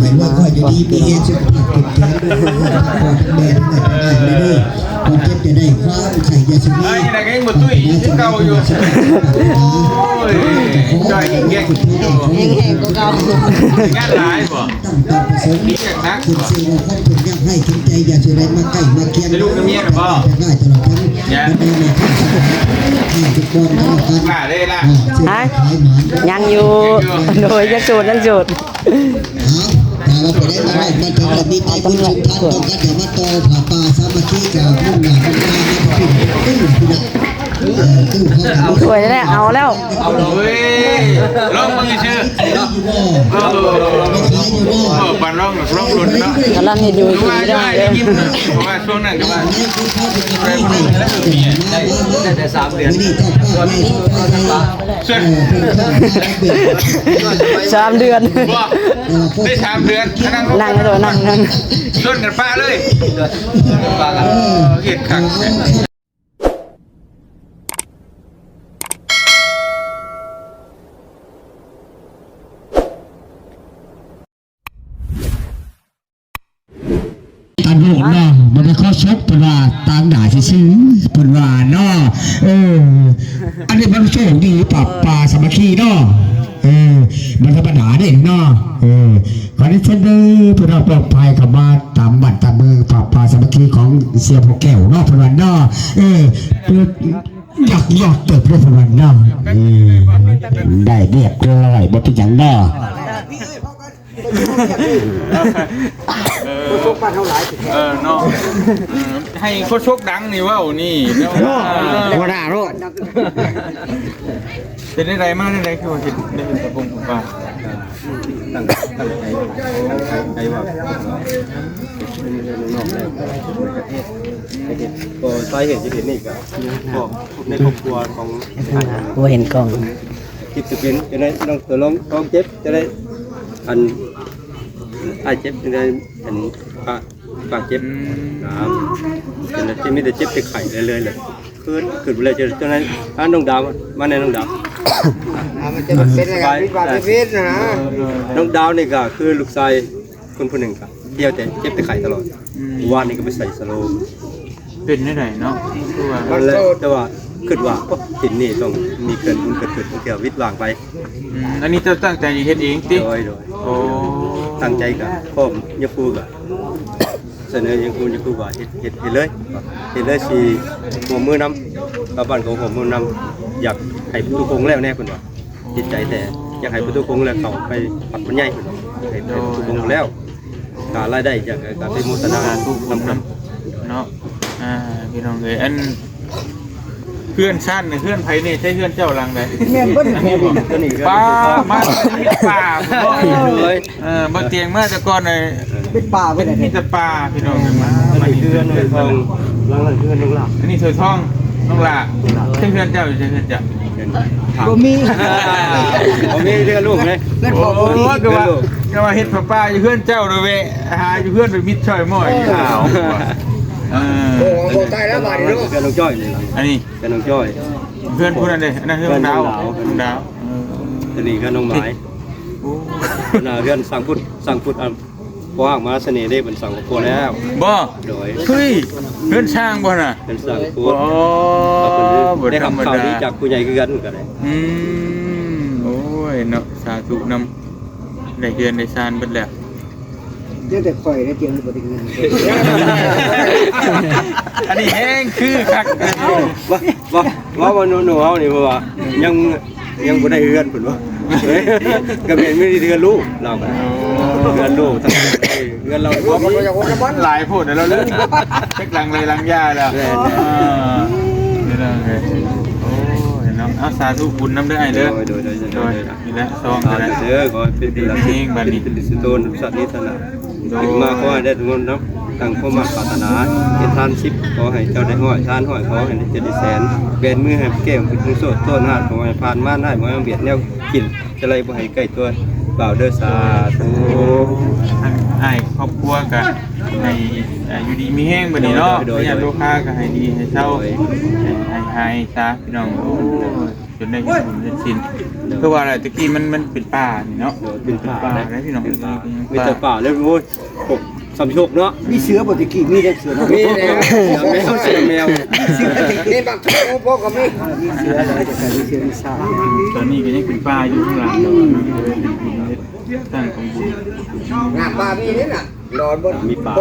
หมายว่าค่อยจะดีมีเอสุขภาพแข็งแรงด้วยพ่อแม่ทั้งหลายเลยด้วยความเจ็บจะได้ความไข่ยาสมีอะไรกันหมดตุ้ยเก่าอยู่จอยแก่แห้งๆก็เก่าง านหลายบ่ตั้งตามประสงค์คุณสิ่งเราคงถึงยังให้ถึงใจอย่าสุรมาใกล้มาเคียงลูกเมียหรือเปล่าได้ตลอดทั้งในในทุกสถานที่ทุกคนทั้งการล่าได้ล่ะยังอยู่โดยจะจูดนั่นจูดเราไปได้มาถึงระบีไปคุณท่านต้องการจะมาโตผ่าป่าสามัคคีกับมุ่งหน้ามุ่งหน้าตึ้งตึ้งนะสวยแล้วเอาแล้วเอาเลยลองมือชื่อปั่นลองหลุดเนาะกำลังเห็นอยู่ที่ได้ยิ้มนะเพราะว่าช่วงนั้นก็ว่าได้3 เดือน3 เดือนได้3 เดือนนั่งเลยนั่งชนกันป้าเลยเห็ดขังตามโลกเนาะมันเป็นข้อชกเป็นว่าตามด่าซื่อเป็นว่าเนาะอันนี้มันโชคดีปรับปลาสามัคคีเนาะมันธรรมดาได้เนาะขอให้เช่นเด้อเพื่อเราปลอดภัยกับมาตามบัตรตามมือปรับปลาสามัคคีของเสียพวกแก้วเนาะเป็นวันเนาะอยากเติบโตเป็นวันเนาะได้เรียบร้อยบ่เป็นอย่างเนาะโคชกปั้นเท่าไหร่เนาะให้โคชกดังนี่ว่านี่หัวหน้าโรดเป็นได้มากได้คือว่าเห็นได้เห็นกระพงผมว่าตั้งใจว่าน้องๆแล้วประเทศก็สาเหตุที่เห็นนี่ก็บอกในครอบครัวของว่าเห็นกล้องคิดจะเป็นจะได้น้องตัวน้องเจ็บจะได้อันไอเจ็บจะได้เห็นปากเจ็บจะจะไม่ได้เจ็บไปไข่เลยขึ้นไปเลยจะนั้นน้องดาวมาในน้องดาวมันจะเป็นอะไรกันวิบัติวิทย์นะน้องดาวนี่ก็คือลูกชายคนหนึ่งครับเดียวแต่เจ็บไปไข่ตลอดวันนี้ก็ไปใส่สโลมเป็นได้ไหนเนาะแต่ว่าคิดว่าหินนี่ต้องมีเกิดบุญเกิดขึ้นเกี่ยววิทย์วางไปอันนี้จะตั้งใจเฮ็ดเองติโดยตั้งใจกับพ่อมยาคูกับเสนอยาคูว่าเฮ็ดเลยสิหัวมือน้ำบ้านของหัวมือน้ำอยากให้ประตูคงแล้วแน่คนว่าจิตใจแต่อยากให้ประตูคงแล้วเขาไปปัดมันใหญ่ให้ประตูคงแล้วการรายได้จากการเป็นมุสนาน้ำเนาะพี่น้องเลยอันเพื่อนชั้นเพื่อนไผ่เนี่ยใช่เพื่อนเจ้าลังเลยป้ามาป่าเลยบนเตียงมาจะก่อนเลยเป็นป่าเป็นมีแต่ป่าพี่น้องเลยมาเพื่อนทองลังเพื่อนน้องหลักอันนี้เธอท่องน้องหลักใช่เพื่อนเจ้าหรือใช่เพื่อนเจ้าบ่มีเรื่องลูกเลยโอ้ก็ว่าเฮ็ดป้าอยู่เพื่อนเจ้าเลยเว้ยหาอยู่เพื่อนไปมิดช่อยม่อยข่าวโอ้โหตายแล้วบาดนี้เพื่อนน้องจ้อยนี่อันนี้เพื่อนน้องจ้อยเพื่อนคนนั้นเลยนั่นคือดาวอันนี้ก็น้องไม้เพื่อนสั่งพุทธพอห่างมาเสน่ห์ได้เป็นสั่งโคแล้วบ่โดยเฮ้ยเพื่อนช่างบ่น่ะเป็นสั่งพุทธได้ทำข่าวนี้จากผู้ใหญ่คือกันกันเลยโอ้ยเนาะสาธุนำได้เดือนได้ซานเบิดแล้วเดี๋ยวแต่ข่อยได้เจียงบ่ได้เงินอันนี้แห้งคือคักว่าหนูเอานี่ว่ายังบ่ได้เฮือนเพิ่นว่าก็เป็นไม่ได้เฮือนลูกเราก็เฮือนลูกทั้งเฮือนเราหลายพูดแล้วเรื่องเช็คลังเลยลังยาแล้วนี่นะโอ้ยเนาะเอาสาธุบุญนำได้เด้อโดยนี่แหละซองกันเด้อก็เป็นดีละเองบัดนี้เป็นสิโตนสัตว์นี้ท่านน่ะมาขอให้ได้ทุกคนเนาะตั้งความมั่นปรารถนาเป็นทาน10ขอให้เจ้าได้ห้อยทานห้อยขอให้ได้7แสนเป็นมือให้แก้วคือโสดต้นหาดขอให้ผ่านมาได้บ่ให้เบียดแนวกินจะไล่บ่ให้ใกล้ตัวบ่าวเด้อสาธุให้ครอบครัวกันให้อยู่ดีมีแห้งบัดนี้เนาะญาติลูกค้าก็ให้ดีให้เศร้าให้หายซะพี่น้องโอ้จนได้บุญได้ชิน คือว่าอะไรตะกี้มันเป็นป่านี่เนาะ เป็นป่า ป่านะพี่น้อง มีแต่ป่าแล้วโว้ยปกสำโชคเนาะ มีเสือบ่ตะกี้มีได้เสือเนาะ มีแล้วเสือแมว เสือนี่บางตัวพ่อก็มีเสืออะไรแต่มีเสือมีซา ตอนนี้ก็ยังเป็นป่าอยู่ข้างหลังเราตั้งของบุญ งานป้ามีนี่น่ะนอนบน มีป่า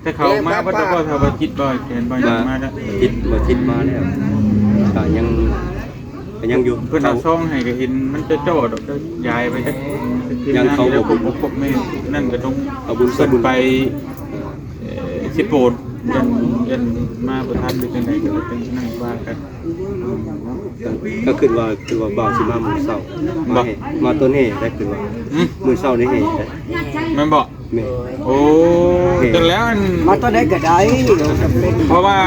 แต่เขามาบ่ได้บ่ทำจิตบ่แกนบ่ยังมาได้ ทิศมาแล้วก็ยังอยู่ เพิ่นเอาช่องให้ก็เห็นมันจะโจดอกยายไปจักยังเขาพวกแม่นั่นก็ต้อง เอาบุญ ส่ ส่ ง บุญ ไปสิโปรดยันมาประทับหรือจังไดก็เป็นนั่งว่ากัน ก็คือว่าบ่าวสิมามื้อเช้ามาต้นเหตุได้คือว่ามื้อเช้านี่เหตุ แม่นบ่ แม่ โอ้จนแล้วอัน มาตอนไหนก็ได้จำเป็น เพราะว่า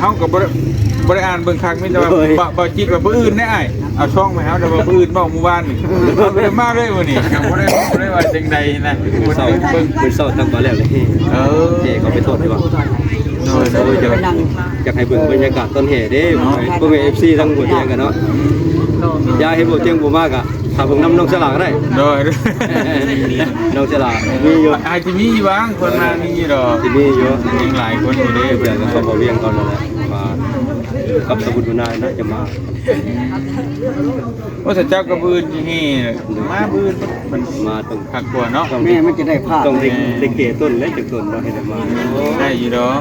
เฮาก็บ่ได้อ่านเบิ่งคักมีแต่ว่าบ่จิตว่าบ่อื่นได้อ้ายเอาช่องไปเฮาแต่ว่าบ่อื่นเว้าหมู่บ้านนี่บ่ได้มาเลยมื้อนี้บ่ได้ว่าจังไดนะ มื้อเช้าตั้งมาแล้วเลยเหตุเขาไปโทษดีกว่าอยากให้เบิ่งบรรยากาศต้นเหตุเด้พวกแม่ FC ทั้งหมดเที่ยงกันเนาะอย่าให้บ่เที่ยงบ่มากอ่ะถ้าเบิ่งน้ำน้องสลากได้ โดย น้องสลากมีอยู่ อาจจะมีบ้างคนมามีดอก ที่มีอยู่ ยังหลายคนอยู่เด้ เดี๋ยวก็บ่เวียงก่อนนั่นแหละมากับสมุทรนายน่าจะมา ว่าแต่เจ้ากระบืนที่นี่มาบืนมัน มาตรง ขักกว่าเนาะ แม่มันจะได้ผ้า ต้องได้เกต้นและจากต้นเราให้ได้มา ได้อยู่ดอก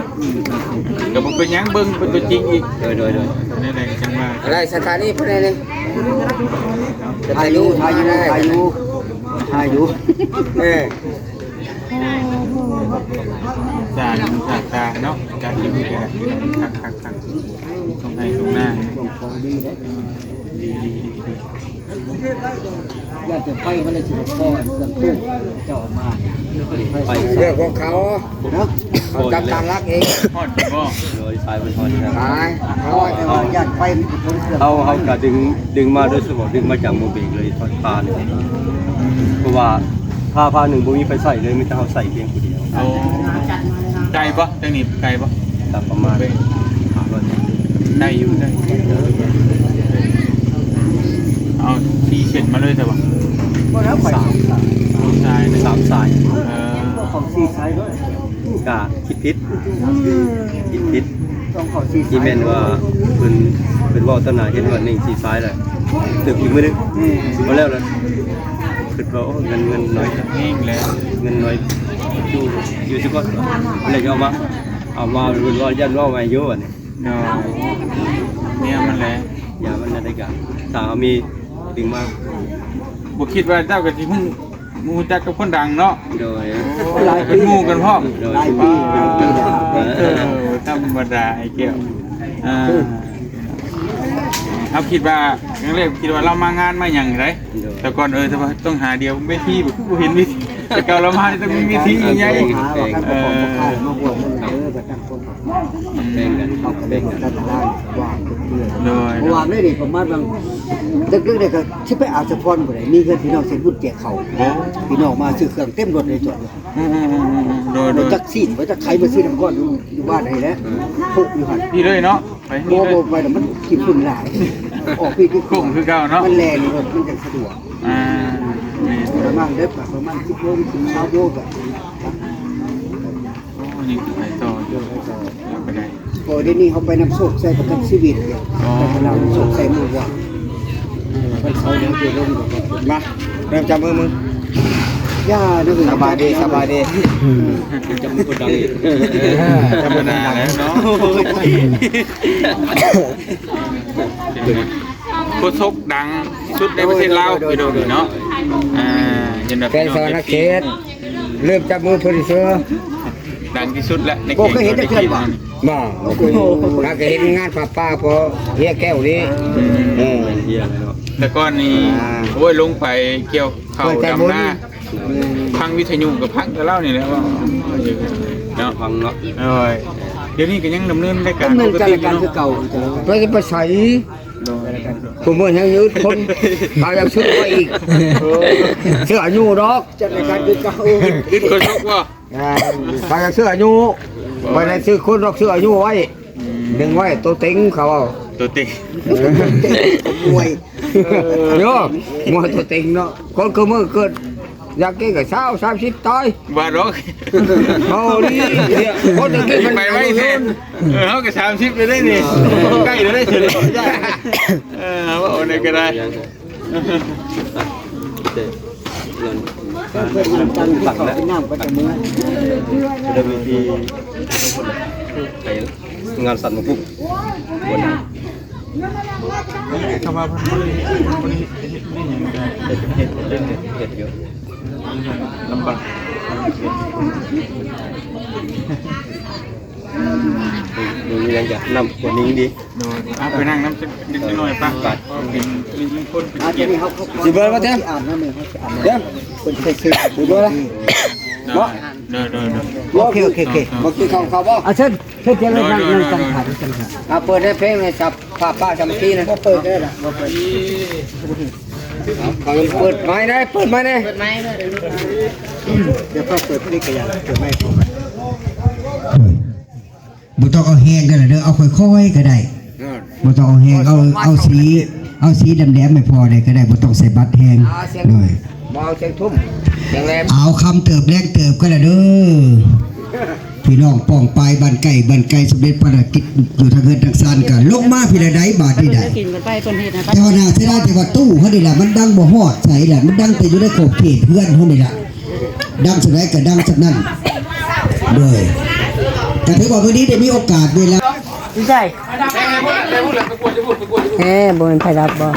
ก็บ่เป็นหยังเบิ่งเป็นตัวจริงอีก โดย นี่แหละจังว่า อะไรสถานีพุ่นนี่อายุสารตาเนาะการอยู่นี่แหละขักตรงไหนตรงหน้า อยากจะไปมันเลยสิพ่อกันตู้เจ้ามา ไป เรื่องของเขาเนาะเขาจับตามรักเอง ฮอดบ่ โดยสายเป็นทอนนะ ตายเขาแต่ว่าอยากไปคนเสือ เขาก็ดึงมาโดยสมองดึงมาจากโมเบกเลยทอดพาเนี่ยเพราะว่าพาหนึ่งบุมีไปใส่เลยไม่ต้องเขาใส่เพียงคนเดียว โอ้ไกลบ่จังนี้ไกลบ่ แต่ประมาณ ได้อยู่ได้เอาสีเข็ดมาเลยแต่ว่า ก็แล้วไป สายนะ 3 สาย ของซีไซด์ด้วย กาคิดพิษ ต้องของซีไซ ที่ ด์ แม่นว่าเป็นว่าต้นหนาเห็นว่า1 4 สายเลยตึกอีกมื้อนึงสิบ่แล้วเลยคิดว่าเงินน้อย นี่แล้ว เงินน้อยอยู่ที่ก่อนเลยเอามาเป็นว่ายันว่ามาเยอะนี่ เนาะเนี่ยมันแหละ อย่ามันได้กันถ้ามีดึงมา บ่คิดว่าเจ้าก็สิมึงมูจักกับคนดังเนาะ โดย เป็นหมู่กันพร้อม หลายปี ธรรมดาไอ้แก้วเอาคิดว่าอย่างแรกคิดว่าเรามางานมาอย่างไรแต่ก่อนแต่ว่าต้องหาเดียวเวทีแบบกูเห็นวิธีแต่ก่อนเรามาต้องมีวิธีใหญ่ หาว่ากันของข้าวมาบวกมันแบบตั้งคน แบ่งกัน เอากัน แบ่งกัน กันได้ว่างเพื่อน โดย เมื่อวานนี่ประมาณบางดึกๆเนี่ยก็ชิไปอาสะพรบ่ได้มีเพื่อนพี่น้องเซ็นบุญแจกเขาพี่น้องมาซื้อเครื่องเต็มรถเลยจอดเลย โดย บ่จักซีนบ่จักใครมาซื้อน้ำก้อนอยู่บ้านให้แล้วพุกอยู่หั่น พี่เลยเนาะไป บ่ นี่เลย บ่ไปแล้วมันกินฝุ่นหลายออกพี่คือ กุ้งคือเก่าเนาะ มันแรงรถมันจังสะดวก นี่ ประมาณเด้อประมาณ10โลถึง20โลก็ นี่ไปต่อเยอะไปได้ พอเดี๋ยวนี้เขาไปนำโชคใส่ประกันชีวิตเนี่ยแต่เราโชคใส่หมู่ว่ามันเขาเดี๋ยวจะลงกับมาเริ่มจับมือย่าเด้อสบายดีจะมีคนดัง ธรรมดาแล้วเนาะโคชกดังสุดในประเทศลาวไปดูเนาะยันแบบ แกนสอนนักเขตเริ่มจับมือเพิ่นเสือ ดังที่สุดแล้วใน ก็เคยเห็นได้เพื่อนบ่บ่ถ้าเคยเห็นงานป้าพอเฮียแก้วนี้ เฮียอะไรเนาะ แต่ก้อนนี้โอ้ยลงไปเกี่ยวเข่าดำหน้าพังวิทยุกับพังกระเล่านี่แหละว่าเนาะ ฟังเนาะ เอ้ยเดี๋ยวนี้ก็ยังดำเนินรายการ ดำเนินการ อ รายการคือ เนาะ เก่าไปใส่ ผมเหมือนยังยืดคนเขายังชุดไว้อีกเสื้ออายุดอก จัดรายการคือเก่า อึดโคชกว่า เขายังเสื้ออายุไปในซื้อคนดอกเสื้ออายุไว้ดึงไว้ตัวเต็งเขา ต ตัวติง มวย โยมวยตัวเต็งเนาะคนคือมือเกิดอยากกินกับเช้า30ตาย บ่ดอก โอ้นี่คนจะกินมัน ไปไว้แท้เฮาก็30เลยได้นี่ใกล้แล้วได้เฉยว่าโอนได้ก็ได้ เงิน เพื่อนตั้งเขาเป็นน้ำก็จะมือ เดินวิธีไปงานสัตว์มาปุ๊บวันนั้น เข้ามาเพิ่นบ่ได้นี่หยังได้ เห็ดเยอะ ลำบาก ดูมีแรงจะนำวันนี้ดี โดนไปนั่งน้ำนิดหน่อยป่ะเป็นคน อาจจะมีเขา สิเบิร์ดมาเต้น อ่านนั่นเองเขาจะอ่าน เดี๋ยว คนใส่ซื้อ ดูด้วยนะ เนาะเด้อ โอเคโอเคโอเค มากินข้าวบ่ เอาเชิญเชิญเจ้าเลยนั่งกันขาดกันขาด เอาเปิดได้เพลงเลยจับป้าจำที่นะ ก็เปิดได้ละ เปิดไม้ได้เปิดไม้ได้ เดี๋ยวก็เปิดพลิกกันอย่างเปิดไม่พอ บ่ต้องเอาแห้งก็ได้เด้อเอาค่อยๆก็ได้บ่ต้องเอาแห้งเอาสีดำๆไม่พอได้ก็ได้บ่ต้องใส่บัตรแห้งโดย เบาเสียงทุ่มเสียงแหลม เอาคำเติบแรงเติบก็ได้เด้อพี่น้องป้องปลายบ้านไก่สำเร็จภารกิจอยู่ทางเงินทางซานกันลงมาพี่ละใดบาทนี่ได้ กินกันไปคนเฮ็ดนะ แต่ว่าน่าเสียดายแต่ว่าตู้เขานี่ล่ะมันดังบ่ฮอดใส่ล่ะมันดังแต่อยู่ในขอบเขตเพื่อนเขานี่ล่ะดังสุดไหนก็ดังสักนั้นโดยแต่ถือว่าวันนี้ได้มีโอกาสเวลา พี่ใช่เฮ้บ่เป็นไผรับบ่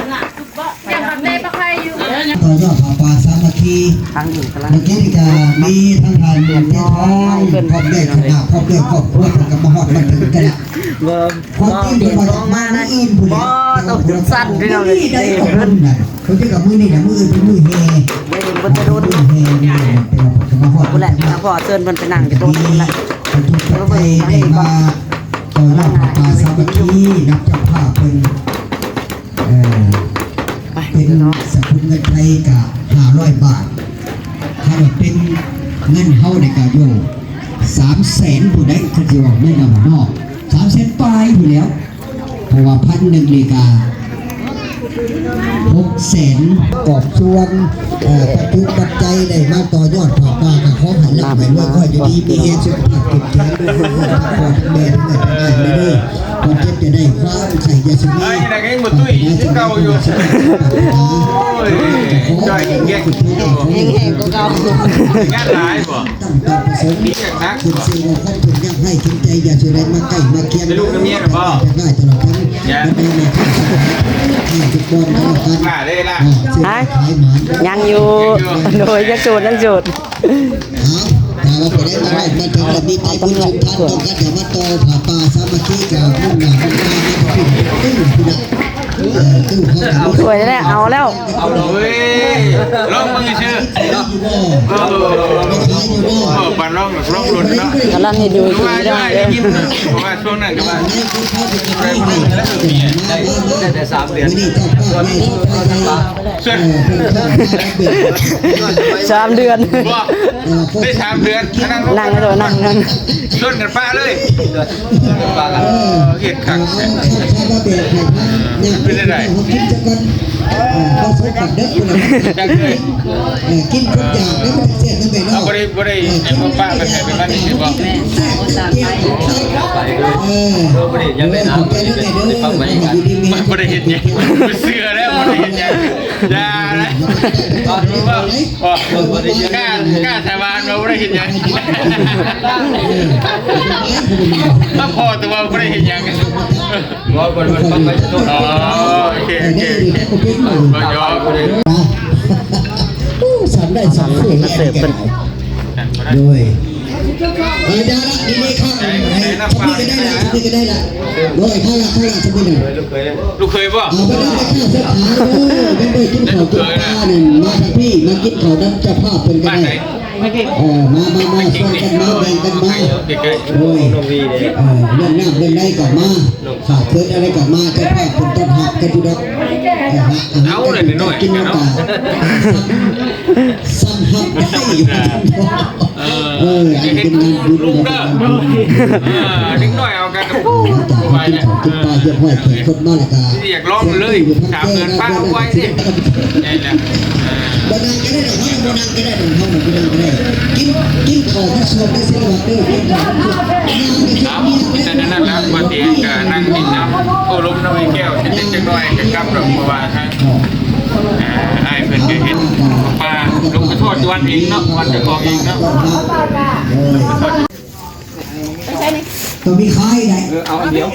ต่อยอดป่าสามัคคี ทางอยู่กำลัง เมื่อกี้นี่ก็มีทั้งทานเงินท้องพร้อมด้วยคณะพร้อมด้วยครอบครัวกับมาฮอดมาถึงกันละ บ่ คนที่เป็นมาจากมานะอื่นผู้ใด ต้องจุดสั้นพี่น้องเลย ได้กับมือน่ะเขาที่กับมือนี่น่ะมืออื่นเป็นมือเฮ บ่ได้บ่จะโดน มือเฮนี่เป็นมาฮอด ผู้แหละทางพ่อเชิญเพิ่นไปนั่งอยู่ตรงนั้นแหละ คนทุกประเทศได้มาต่อยอดป่าสามัคคีนับเจ้าภาพเป็นไปเป็น เนาะ สกุลเงินไทยกับ500 บาทถ้าเป็นเงินเฮาในกาโย300,000ผู้ใดคือสิว่าไม่นำนอก300,000ปลายอยู่แล้วเพราะว่า1,000นี่ก็600,000กอบส่วนปัจจุปัจจัยได้มาต่อยอดผ่าป่ากับของหันหลังไปด้วยก็อยู่ดีมีเองสุขภาพเข้มแข็งด้วยพอแม่ทั้งหลายไม่ได้คนเจ็บจะได้ความไข่ยาสมี ไอ้ไหนก็ยังบ่ตุ้ยยังเก่าอยู่โอ้ยจอยเงี้ย แห้งๆก็เก่าง านหลายบ่ ตั้งตามประสงค์คุณสิ่งของคนถึงอยากให้ถึงใจอยากจะได้มาใกล้มาเคียงได้ตลอดทั้งในในทุกสถานที่ทุกคนตลอดกัน มาได้ล่ะ ขายหมาน ยังอยู่โดยจักโจดยังโจด ถ้าว่าไปได้มาถึงระบีใจบุญสุนทานต้องการจะมาต่อผ่าป่าสามัคคีกับมุ่งหน้ามุ่งหน้าตู้คุณนะตู้เขา สวยแล้วเอาแล้ว เอาเลยลองมึงชื่อปันลองหลุดเนาะ กำลังให้ดู เพราะ คุ ว่าย ได้ ได้ เด้อ กินเพราะว่าช่วงนั้นก็ว่า ได้3 เดือน นี่เจ้าพ่อแม่พ่อ ส่วน 3 เดือน บ่ได้3 เดือน นั่งให้โดนนั่ง ส่วนกันป้าเลยเห็ดขัง ชาวบ้านเบียดเนี่ยเขาคิดจะกันเขาสกัดเด็กคนละ จังเลย กินทุกอย่างแล้วมันเสียทั้งไปเนาะ เอาบ่ได้ไอ้พวกป้าไปใส่เป็นบ้านนี่บ่ ยังไม่เอาไปแล้วไงเด้อ มันบ่ได้เห็นหยังเสื้อแล้วบ่ได้เห็นหยังอย่านะรู้บ่บ่ได้กล้าสาบานว่าบ่ได้เห็นหยังถ้าพอตัวบ่ได้เห็นหยังอ๋อโอเคบ่ยอมบ่ได้ สามได้สามคนมาเสิร์ฟเป็นโดยดาราดีๆข้างนี่ก็ได้ละโดยข้างละจะเป็น ลูกเคยบ่ เอาไปได้ข้าวเสื้อผ้าเป็นได้กินข้าวกินปลาเนี่ยมาทางพี่มากินข้าวน้ำเจ้าภาพเป็นกันได้มาช่วยกันมาแบ่งกันมาโดยเรื่องน้ำเรื่องใดก่อนมาขาดเคิร์ดอะไรก่อนมาเจ้าภาพเป็นต้นหักกันดูดอกเอาเลยนิดหน่อยกินน้ำตาซ้ำหักได้อยู่ อันนี้เป็นงานบุญ ลุงเด้อนิดหน่อยเอากันไป กิน เนี่ย ของกินปลาเยอะห้อยแข็งคนนอกเลยครับ อยากร้องเลย3 เดือนป้าเอาไว้สินี่แหละ บนังก็ได้หรอกบนังก็ได้หรอกห้องบนังก็ได้กินของที่ส่วนที่สิบบาทด้วยกินของ เอาแต่นั่นแล้วบางทีก็นั่งกินน้ำโอ้ล้มน้ำไอ้แก้วนิดๆจังหน่อยจะกลับดอกบัวทั้งไอ้เพื่อนก็เห็นปลาลุงก็ทอดวันเองเนาะวันจะกองเองเนาะ ตัวมีใครได้ เอาอันเดียว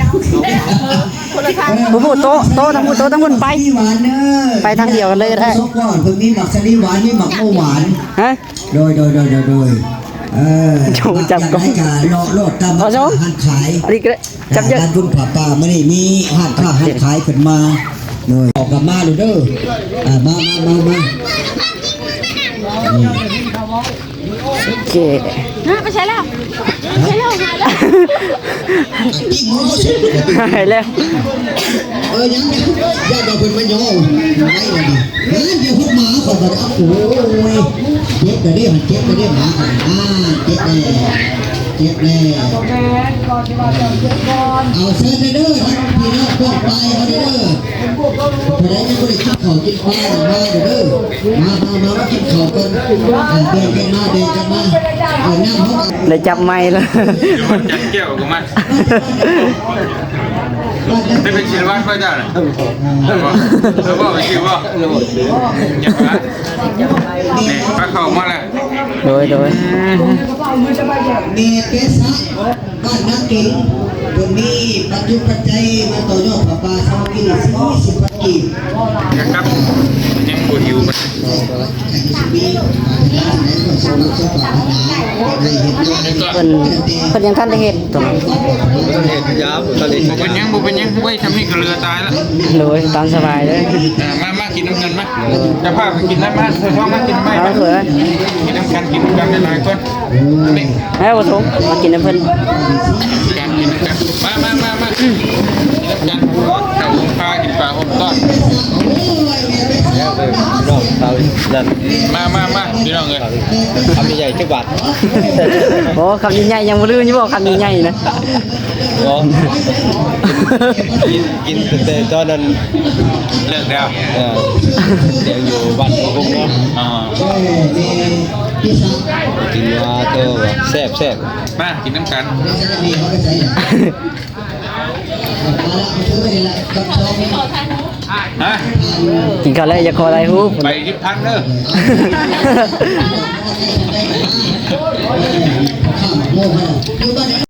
ผู้โต๊ะทั้งผู้โต๊ะทั้งคนไป หวานเนอ ไปทางเดียวกันเลยก็ได้ ซกก่อนตัวมีหมักสลีหวานมีหมักโมหวาน ฮะ โดยจับกล้อง ให้การโลดตาม เอาจ้ะ หันขาย อันนี้ก็ได้จับเยอะ ร้านบุญป่าป่าไม่ได้มีห้างค้าห้างขายขึ้นมาเลยออกกับมาดูเด้อมานี่ โอเค ไม่ใช่แล้วไม่ใช่แล้วหายแล้ว กิ้งหัวสุด หายแล้ว ยังอย่าเป็นมันย่อไม่เลยดิเดี๋ยวพวกหมาขอบอกโอ้ยเจ็บกันดิมันเจ็บกันดิหมากันเจ็บเลยเอาเส้นเด้อพี่น้องพวกไปเอาเด้อพอได้ยังไม่ได้กินของกินปลามาเด้อมากินของกันเดินกันมาน้ำเขา ได้จับไม้แล้ว มันจัดแก้วกูมาได้เป็นศิลวัตรพระเจ้าน่ะแล้วก็ไปคิดว่าอย่างนั้นนี่พระเข้ามาแล้ว โดย เมเปสะบ้านนักเก่งคนนี้ปัจจุปัจจัยมาต่อยอดปลาสามัคคี40 ปัจจุบัน ครับยังปวดหิวมัน เพิ่นยังทันได้เห็นตรงนั้น เฮ็ดยามทะเล บุเป็นยังไว้ทำนี่ก็เรือตายแล้ว โดยตามสบายเลย มากินน้ำกันไหมจะพาไปกินน้ำมันเธอชอบมากินไหม เอาเถอะ กินน้ำกันหลายคนนี่ ให้ผู้ชมมากินน้ำเพิ่น การกินกันมากินน้ำกันเต่าปลากินปลาหมต้อน แล้วไปน้องเตานั่น มาพี่น้องเลย ทำใหญ่จักบาท โอ้คำใหญ่ๆยังบ่ลืมอยู่บ่คำใหญ่ๆนะ อ๋อกินแต่ตอนนั้น เลิกแล้ว เดี๋ยวอยู่บ้านของผมเนาะ อ๋อ กินว่าตัวแซ่บ มากินน้ำกันฮะ กินข้าวแล้วอย่าขออะไรฮู้ ไป10,000เด้อ